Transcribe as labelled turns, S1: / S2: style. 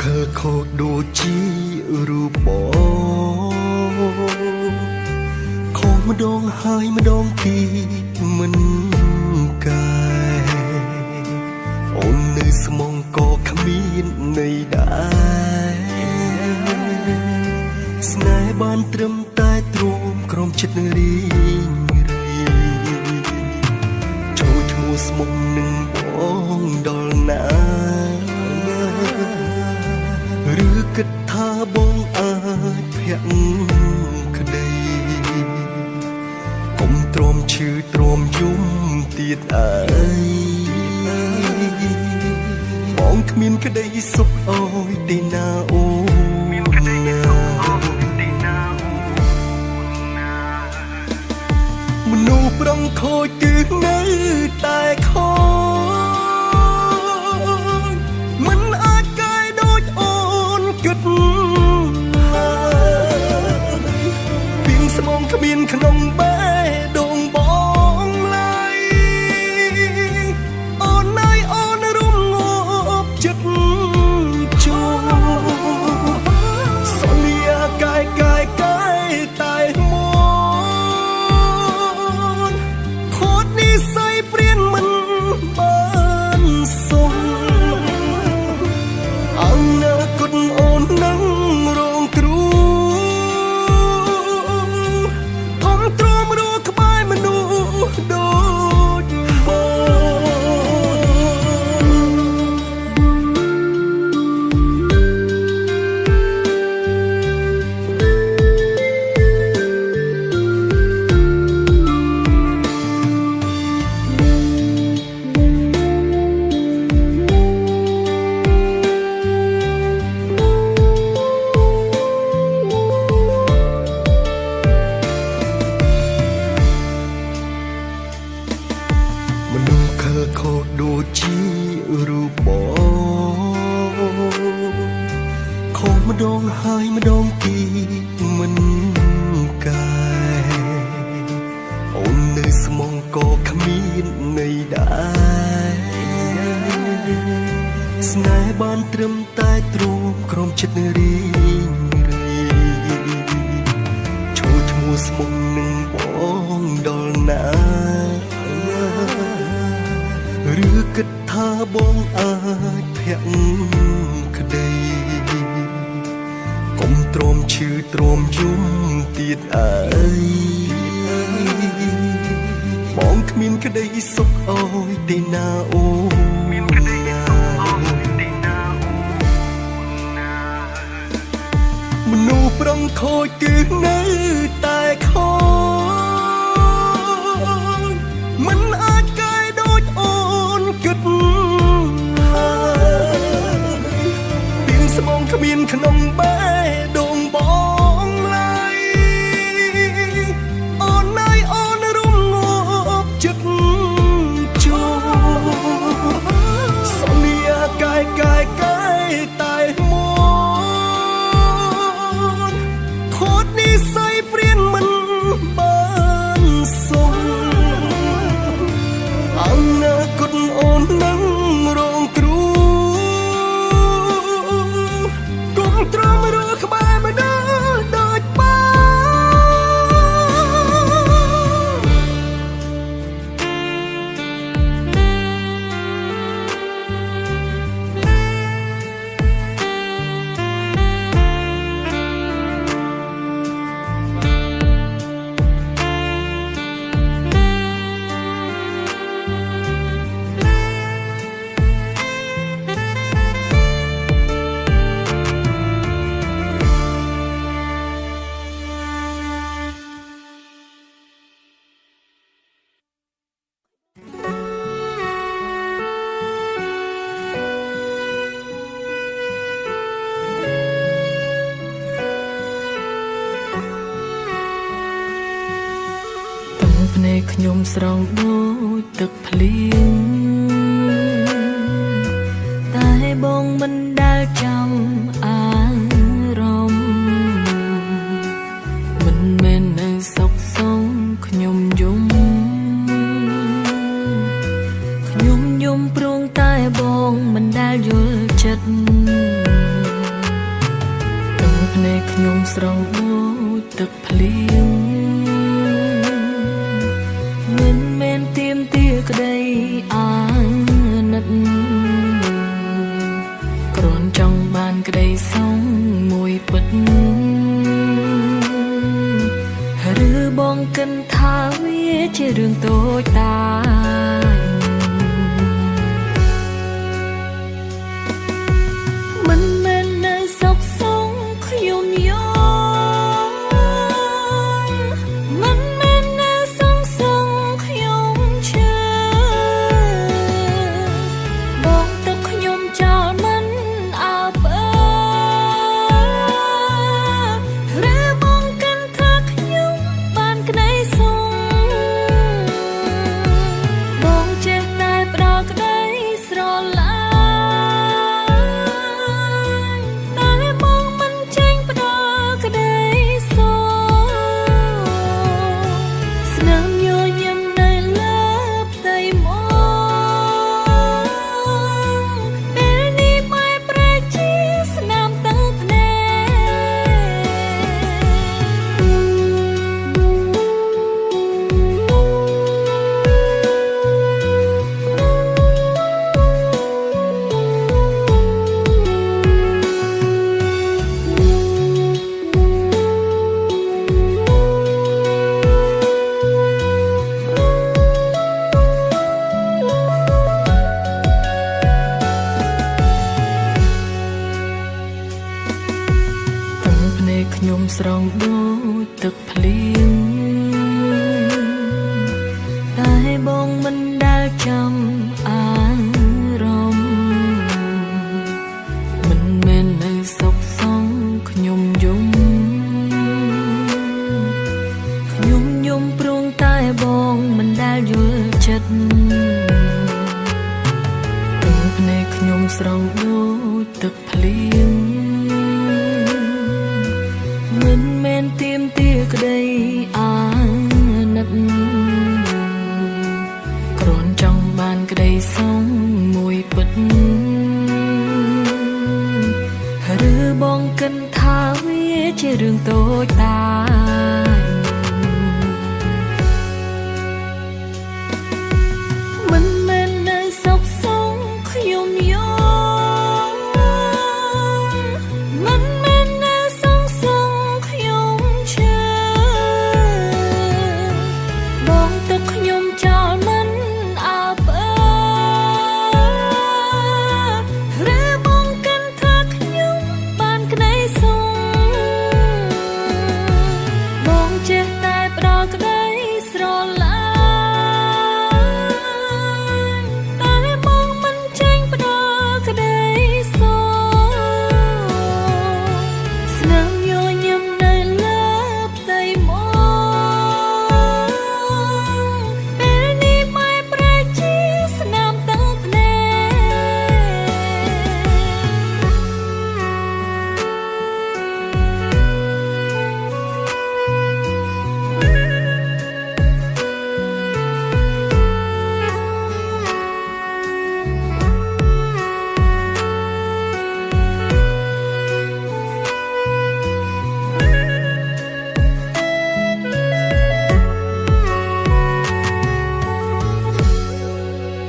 S1: លខោដូចជារូបបងខំម្ដងហើយម្ដងទៀតមិនកាយអូននៅស្មងក៏គ្មានន័យដែរស្នេហ៍បានត្រឹមតែទ្រាំក្រំចិត្តរីងរៃចូលឈ្មោះស្មងនឹងបងដល់ណាឬគិតថាបងអាចភាក់ក្តីកុំទ្រាំឈឺទ្រាំយំទៀតអើយបងគ្មានក្តីសុខអើយទេណាអូនណាមនុស្សប្រងខូចគឺនៅតែខូចមិនអាចកែដូចអូនគិតឡើយពីងស្មងគ្មានក្នុងបេះដូងបងឡើយអូននៅអូនរំងាប់ចិត្តជួសន្យាកាយតែមកខូចនិស្ស័យព្រានមិនបានសុំអនាគតអូននឹងរងគ្រោះធំទ្រាំរស់ក្បែរមនុស្សដូចមនុស្សខលខូចដូចជារូបបងខំម្ដងហើយម្ដងទៀតមិនកាយអូននៅស្មងក៏គ្មានន័យដែរស្នេហ៍បានត្រឹមតែទ្រាំក្រំចិត្តរីងរៃចូលឈ្មោះស្មងនឹងបងដល់ណាឬគិតថាបងអាចភាក់ក្តីកុំទ្រាំឈឺទ្រាំយំទៀតអើយបងគ្មានក្តីសុខអើយទេណាអូនណាមនុស្សប្រងខូចគឺនៅតែខូចមិនអាចកែដូចអូនគិតឡើយពីងស្មងគ្មានក្នុងបេះដូងបងឡើយអូននៅអូនរំងាប់ចិត្តជួសន្យាកាយតែមកខូចនិស្ស័យព្រានមិនបានសុំអនាគតអូននឹងរងគ្រោះកុំទ្រាំរស់ក្បែរម្ដងដូចបងភ្នែកខ្ញុំស្រង់ដូចទឹកភ្លៀងតែបងមិនដែលចាំអារម្មណ៍មិនមែននៅសុខសងខ្ញុំយំព្រោងតែបងមិនដែលយល់ចិត្ត
S2: ភ្នែកខ្ញុំស្រង់ដូចទឹកភ្លៀងមិនមែនទៀមទាក្តីអាណិតគ្រាន់ចង់បានក្តីសងមួយពិតឬបងគិតថាវាជារឿងតូចតាចមិនមែននៅសុខសងខ្ញុំយល់មិនមែននៅសងសងខ្ញុំឈឺបងទឹកខ្ញុំចោលមិនអើពើឬបងគិតថាខ្ញុំបានក្តីសងបងចេះតែផ្ដោតក្តីស្រឡាញ់ខ្ញុំស្រង់ដូចទឹកភ្លៀងតែបងមិនដែលចាំអារម្មណ៍មិនមែននៅសុខសងខ្ញុំយំព្រោះតែបងមិនដែលយល់ចិត្តទឹកភ្នែកខ្ញុំស្រង់ដូចទឹកភ្លៀងមិនមែនទៀមទាក្តីអាណិតគ្រាន់ចង់បានក្តីសងមួយពិតឬបងគិតថាវាជារឿងតូចតាចមិនមែននៅសុខសងខ្ញុំយល់មិន